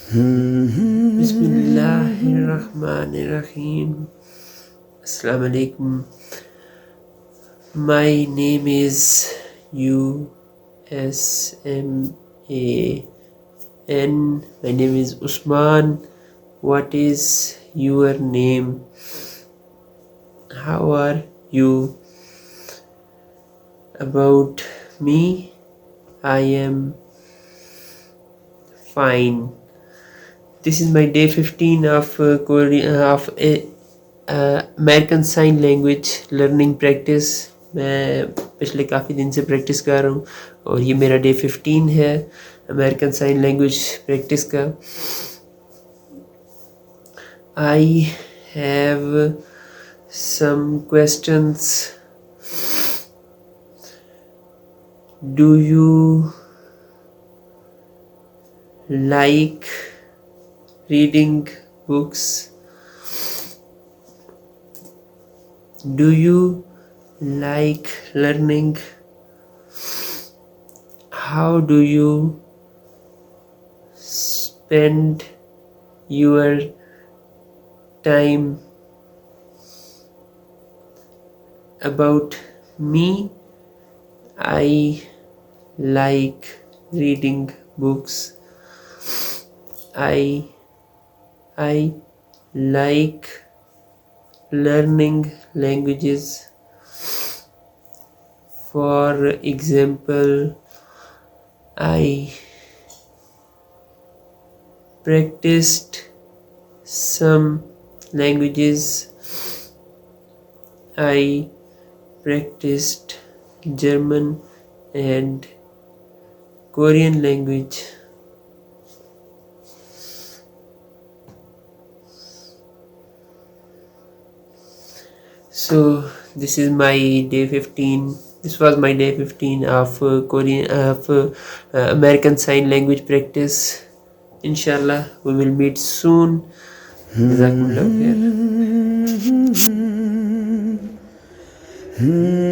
Bismillahirrahmanirrahim. Assalamu alaikum. My name is Usman. My name is Usman. What is your name? How are you? About me, I am fine. This is my day 15 of American sign language learning practice. मैं पिछले काफ़ी दिन से practice कर रहा हूँ और ये मेरा डे 15 है अमेरिकन साइन लैंग्वेज प्रैक्टिस का. I have some questions. Do you like reading books? Do you like learning? How do you spend your time? About me, I like reading books. I like learning languages. For example, I practiced some languages. I practiced German and Korean language. So this is my day 15. This was my day 15 of American Sign Language practice. Inshallah, we will meet soon. Jazakumullah khair.